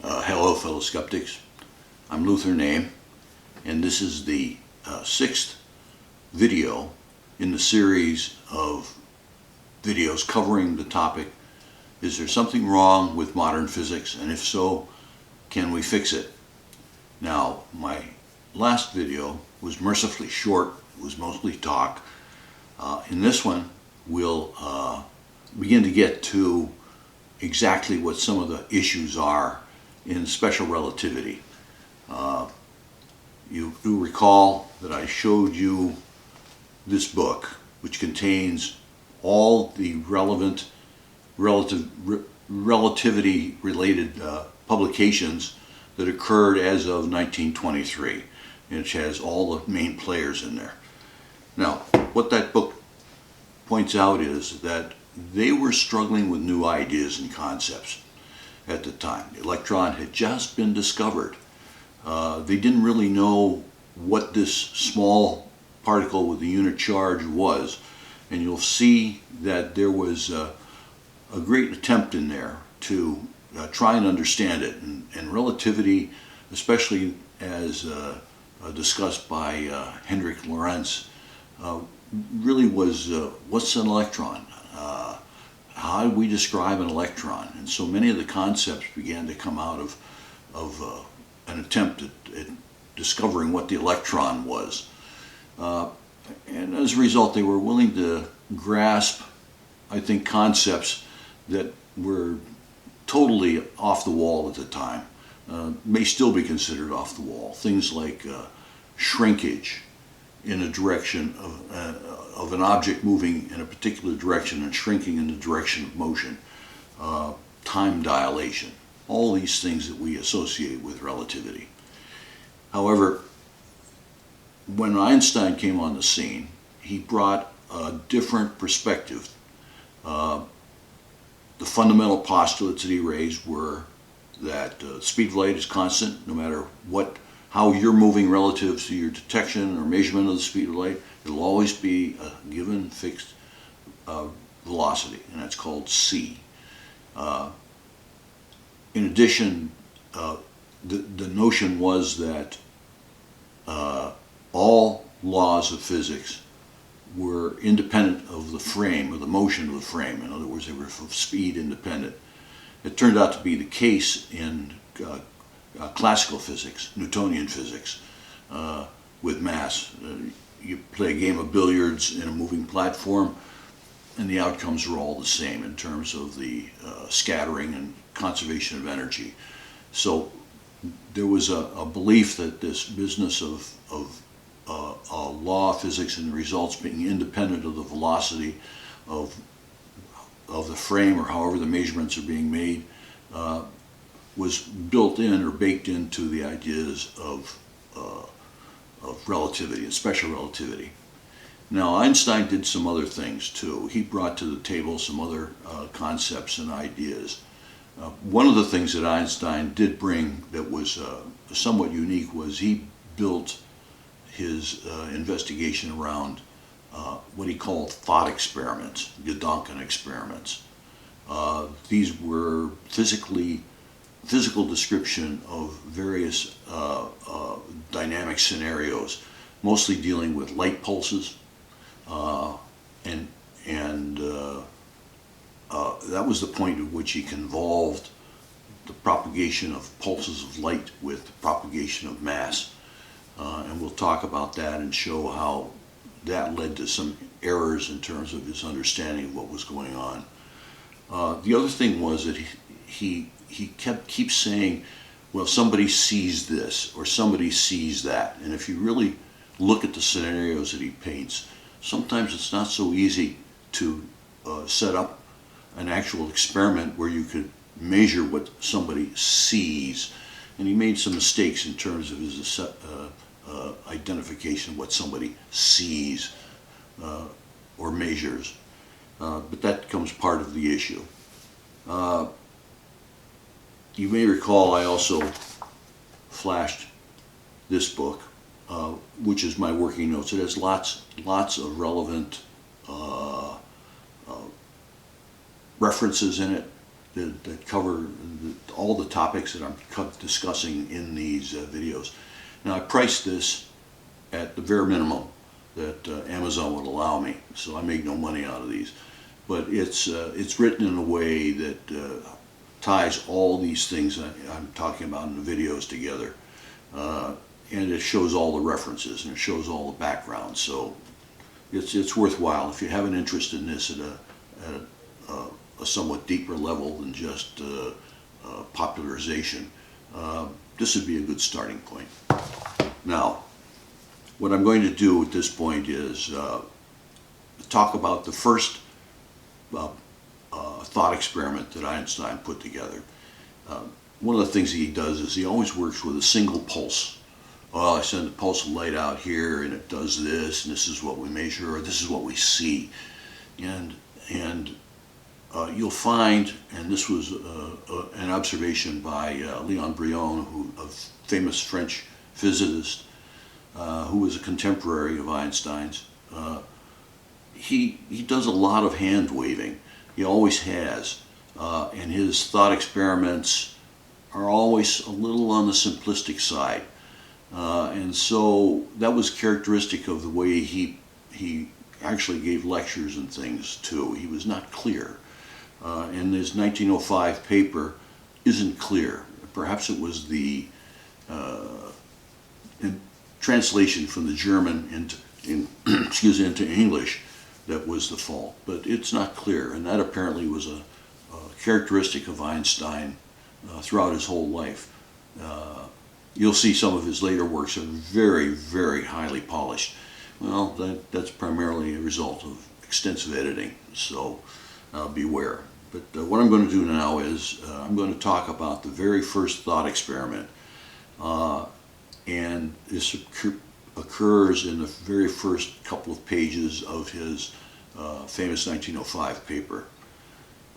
Hello fellow skeptics, I'm Luther Name, and this is the sixth video in the series of videos covering the topic, is there something wrong with modern physics, and if so, can we fix it? Now, my last video was mercifully short, it was mostly talk. In this one, we'll begin to get to exactly what some of the issues are in special relativity. You do recall that I showed you this book, which contains all the relevant relativity related publications that occurred as of 1923, and it has all the main players in there. Now, what that book points out is that they were struggling with new ideas and concepts at the time. The electron had just been discovered. They didn't really know what this small particle with the unit charge was, and you'll see that there was a great attempt in there to try and understand it. And relativity, especially as discussed by Hendrik Lorentz, really was what's an electron? How do we describe an electron? And so many of the concepts began to come out of an attempt at discovering what the electron was. And as a result, they were willing to grasp, I think, concepts that were totally off the wall at the time, may still be considered off the wall. Things like shrinkage in a direction of an object moving in a particular direction and shrinking in the direction of motion, time dilation, all these things that we associate with relativity. However, when Einstein came on the scene, he brought a different perspective. The fundamental postulates that he raised were that speed of light is constant no matter how you're moving relative to your detection or measurement of the speed of light. It'll always be a given fixed velocity, and that's called c. In addition, the notion was that all laws of physics were independent of the frame, or the motion of the frame. In other words, they were speed independent. It turned out to be the case in classical physics, Newtonian physics, with mass. You play a game of billiards in a moving platform, and the outcomes are all the same in terms of the scattering and conservation of energy. So there was a belief that this business of law of physics and the results being independent of the velocity of the frame, or however the measurements are being made, was built in or baked into the ideas of relativity and special relativity. Now, Einstein did some other things too. He brought to the table some other concepts and ideas. One of the things that Einstein did bring that was somewhat unique was he built his investigation around what he called thought experiments, Gedanken experiments. These were physical description of various dynamic scenarios, mostly dealing with light pulses, and that was the point at which he convolved the propagation of pulses of light with the propagation of mass. And we'll talk about that and show how that led to some errors in terms of his understanding of what was going on. The other thing was that he keeps saying, well, somebody sees this or somebody sees that. And if you really look at the scenarios that he paints, sometimes it's not so easy to set up an actual experiment where you could measure what somebody sees. And he made some mistakes in terms of his identification of what somebody sees or measures. But that becomes part of the issue. You may recall I also flashed this book, which is my working notes. It has lots of relevant references in it, that cover all the topics that I'm discussing in these videos. Now, I priced this at the bare minimum that Amazon would allow me, so I make no money out of these. But it's written in a way that ties all these things I'm talking about in the videos together, and it shows all the references and it shows all the background. So it's worthwhile if you have an interest in this at a somewhat deeper level than just popularization. This would be a good starting point. Now, what I'm going to do at this point is talk about the first thought experiment that Einstein put together. One of the things he does is he always works with a single pulse. Well, I send a pulse of light out here and it does this, and this is what we measure, or this is what we see. And you'll find, and this was an observation by Leon Brion, a famous French physicist who was a contemporary of Einstein's. He does a lot of hand waving. He always has, and his thought experiments are always a little on the simplistic side. And so that was characteristic of the way he actually gave lectures and things too. He was not clear. And his 1905 paper isn't clear. Perhaps it was the translation from the German into English that was the fault. But it's not clear, and that apparently was a characteristic of Einstein throughout his whole life. You'll see some of his later works are very, very highly polished. Well, that's primarily a result of extensive editing, so beware. But what I'm going to do now is I'm going to talk about the very first thought experiment. And this occurs in the very first couple of pages of his famous 1905 paper.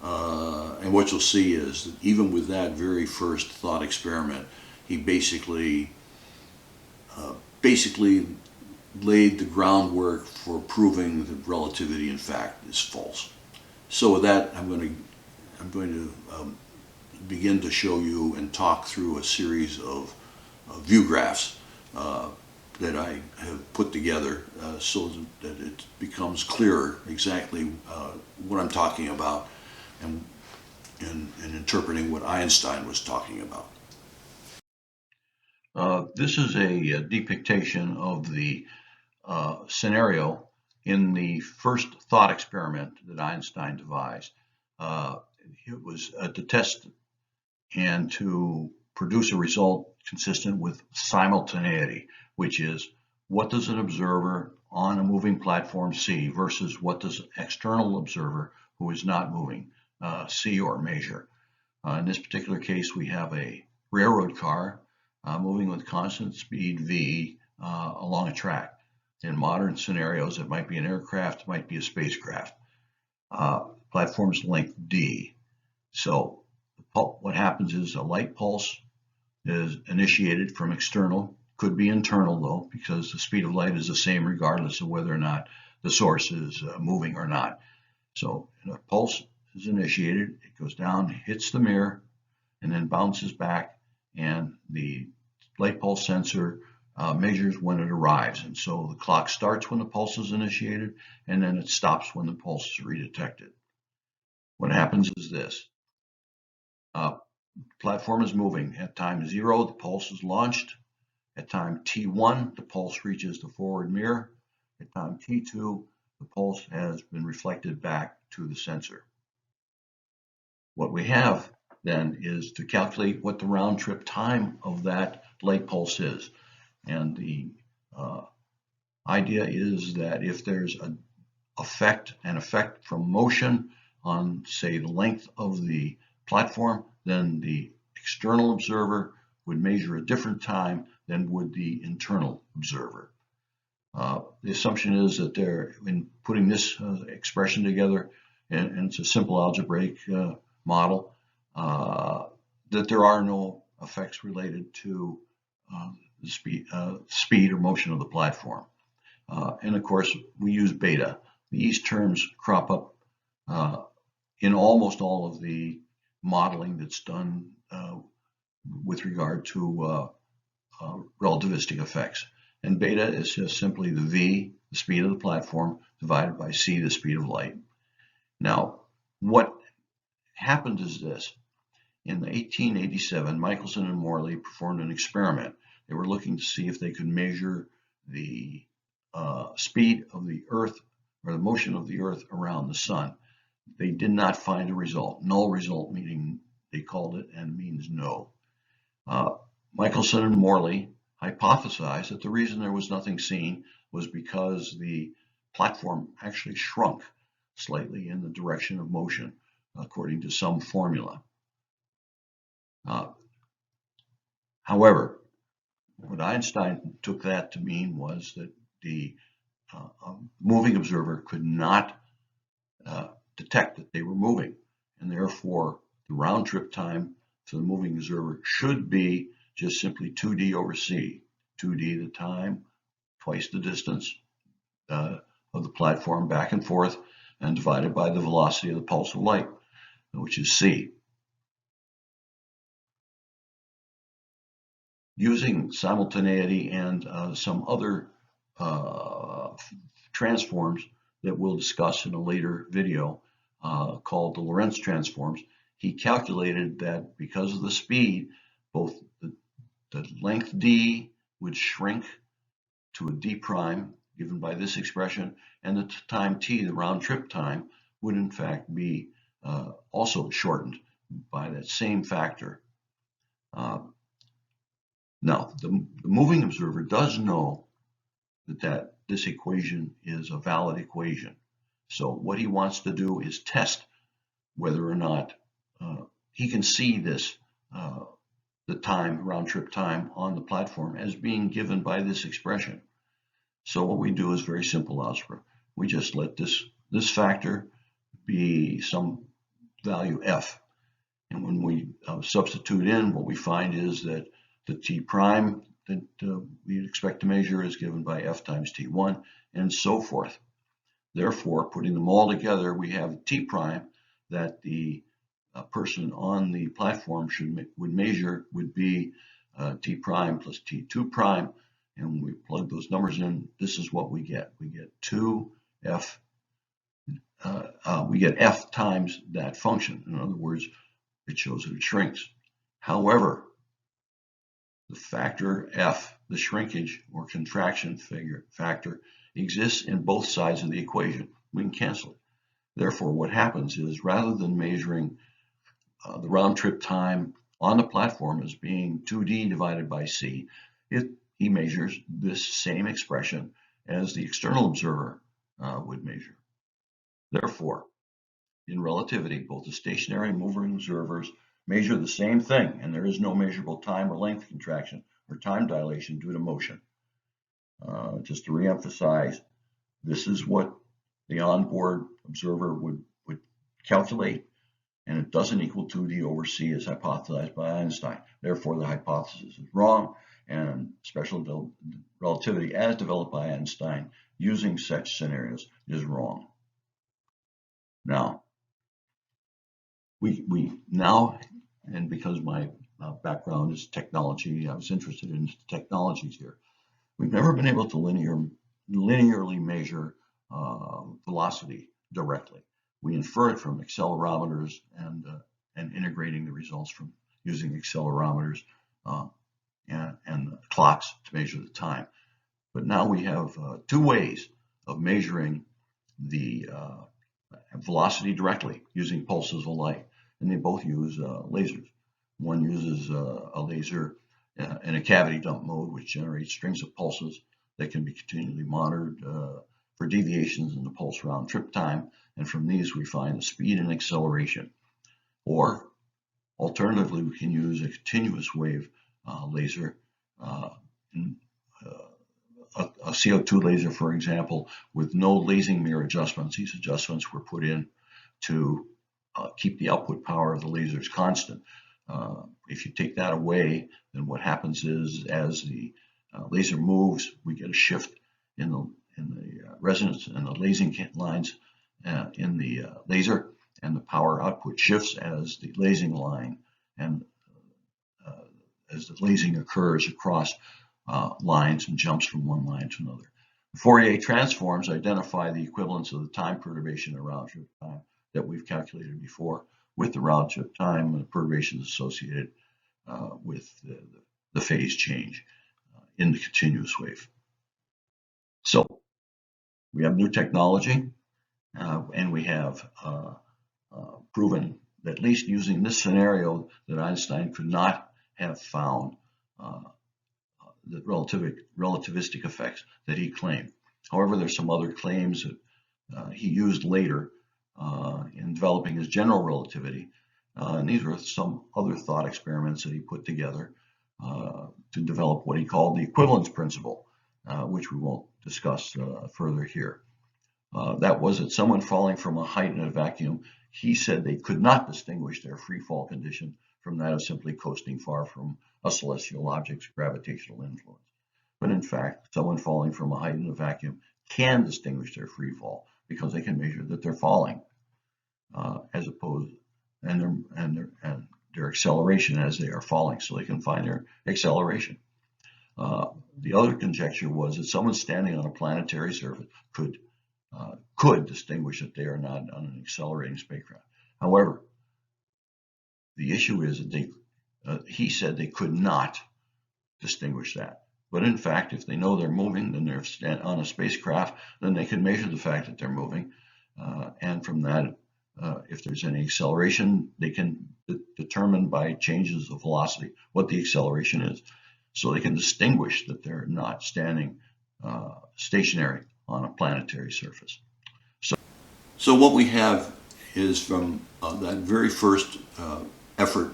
And what you'll see is that even with that very first thought experiment, he basically laid the groundwork for proving that relativity, in fact, is false. So with that, I'm going to begin to show you and talk through a series of view graphs that I have put together so that it becomes clearer exactly what I'm talking about and interpreting what Einstein was talking about. This is a depiction of the scenario in the first thought experiment that Einstein devised. It was to test and to produce a result consistent with simultaneity, which is what does an observer on a moving platform see versus what does an external observer who is not moving see or measure. In this particular case, we have a railroad car moving with constant speed v along a track. In modern scenarios, it might be an aircraft, it might be a spacecraft. Platform's length d. So what happens is a light pulse is initiated from external, could be internal though, because the speed of light is the same regardless of whether or not the source is moving or not. So a pulse is initiated, it goes down, hits the mirror, and then bounces back, and the light pulse sensor measures when it arrives. And so the clock starts when the pulse is initiated, and then it stops when the pulse is redetected. What happens is this. Platform is moving. At time 0, the pulse is launched. At time t1, the pulse reaches the forward mirror. At time t2, the pulse has been reflected back to the sensor. What we have then is to calculate what the round trip time of that light pulse is. And the idea is that if there's an effect from motion on, say, the length of the platform, then the external observer would measure a different time than would the internal observer. The assumption is that they're, in putting this expression together, and it's a simple algebraic model, that there are no effects related to the speed or motion of the platform. And of course, we use beta. These terms crop up in almost all of the modeling that's done with regard to relativistic effects. And beta is just simply the v, the speed of the platform, divided by c, the speed of light. Now, what happened is this. In 1887, Michelson and Morley performed an experiment. They were looking to see if they could measure the speed of the Earth, or the motion of the Earth around the sun. They did not find a result. Null result, meaning they called it and means no. Michelson and Morley hypothesized that the reason there was nothing seen was because the platform actually shrunk slightly in the direction of motion, according to some formula. However, what Einstein took that to mean was that the moving observer could not detect that they were moving, and therefore the round trip time for the moving observer should be just simply 2d over c. 2d the time, twice the distance of the platform back and forth, and divided by the velocity of the pulse of light, which is c. Using simultaneity and some other transforms that we'll discuss in a later video called the Lorentz transforms, he calculated that because of the speed, both the length d would shrink to a d prime, given by this expression, and the time t, the round trip time, would in fact be also shortened by that same factor. Now, the moving observer does know that this equation is a valid equation. So what he wants to do is test whether or not he can see this, the time, round trip time on the platform as being given by this expression. So what we do is very simple algebra. We just let this factor be some value f. And when we substitute in, what we find is that the t prime that we expect to measure is given by f times t1, and so forth. Therefore, putting them all together, we have t prime that the person on the platform would measure would be t prime plus t2 prime, and when we plug those numbers in, this is what we get. We get 2f. We get f times that function. In other words, it shows that it shrinks. However, the factor f, the shrinkage or contraction factor, exists in both sides of the equation. We can cancel it. Therefore, what happens is, rather than measuring the round trip time on the platform as being 2d divided by c, he measures this same expression as the external observer would measure. Therefore, in relativity, both the stationary and moving observers measure the same thing, and there is no measurable time or length contraction or time dilation due to motion. Just to reemphasize, this is what the onboard observer would calculate, and it doesn't equal 2d over c as hypothesized by Einstein. Therefore, the hypothesis is wrong, and special relativity as developed by Einstein using such scenarios is wrong. Now, we now, and because my background is technology, I was interested in technologies here. We've never been able to linearly measure velocity directly. We infer it from accelerometers and integrating the results from using accelerometers and clocks to measure the time. But now we have two ways of measuring the velocity directly using pulses of light, and they both use lasers. One uses a laser in a cavity dump mode, which generates strings of pulses that can be continually monitored for deviations in the pulse round trip time, and from these we find the speed and acceleration. Or alternatively, we can use a continuous wave laser, a CO2 laser, for example, with no lasing mirror adjustments. These adjustments were put in to keep the output power of the lasers constant. If you take that away, then what happens is, as the laser moves, we get a shift in the resonance and the lasing lines in the laser, and the power output shifts as the lasing line and as the lasing occurs across lines and jumps from one line to another. Fourier transforms identify the equivalence of the time perturbation and round trip time that we've calculated before with the round trip time and the perturbations associated with the phase change in the continuous wave. So we have new technology, and we have proven that at least using this scenario that Einstein could not have found the relativistic effects that he claimed. However, there's some other claims that he used later in developing his general relativity. And these were some other thought experiments that he put together to develop what he called the equivalence principle, which we won't discuss further here. That was that someone falling from a height in a vacuum, he said they could not distinguish their free fall condition from that of simply coasting far from a celestial object's gravitational influence. But in fact, someone falling from a height in a vacuum can distinguish their free fall because they can measure that they're falling, as opposed and their acceleration as they are falling, so they can find their acceleration. The other conjecture was that someone standing on a planetary surface could distinguish that they are not on an accelerating spacecraft. However, the issue is that he said they could not distinguish that. But in fact, if they know they're moving, then they're on a spacecraft, then they can measure the fact that they're moving. And from that, if there's any acceleration, they can determine by changes of velocity what the acceleration is. So they can distinguish that they're not standing stationary on a planetary surface. So what we have is from that very first effort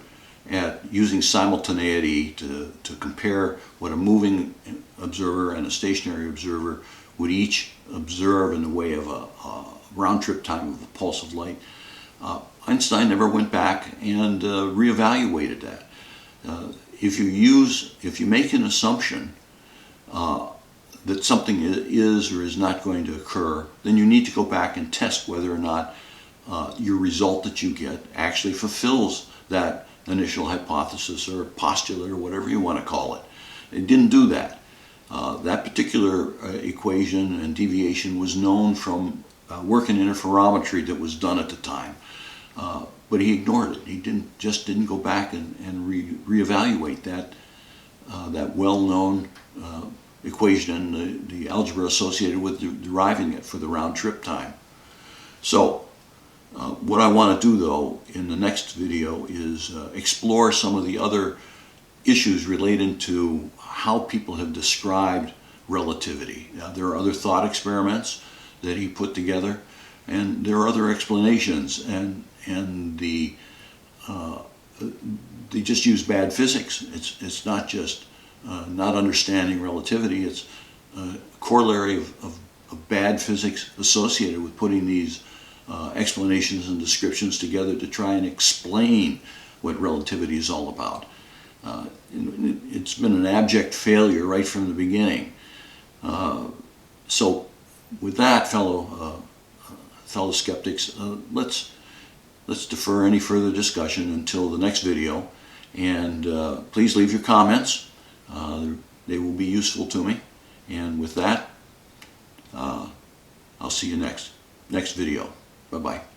at using simultaneity to compare what a moving observer and a stationary observer would each observe in the way of a round trip time of a pulse of light. Einstein never went back and reevaluated that. If you make an assumption that something is or is not going to occur, then you need to go back and test whether or not your result that you get actually fulfills that initial hypothesis or postulate or whatever you want to call it. It didn't do that. That particular equation and deviation was known from work in interferometry that was done at the time. But he ignored it. He didn't go back and reevaluate that well-known equation, the algebra associated with deriving it for the round trip time. So what I want to do, though, in the next video is explore some of the other issues related to how people have described relativity. There are other thought experiments that he put together, and there are other explanations, and they just use bad physics. It's not just not understanding relativity. It's a corollary of bad physics associated with putting these explanations and descriptions together to try and explain what relativity is all about. It's been an abject failure right from the beginning. So with that, fellow skeptics, let's defer any further discussion until the next video, and please leave your comments. They will be useful to me. And with that, I'll see you next video. Bye-bye.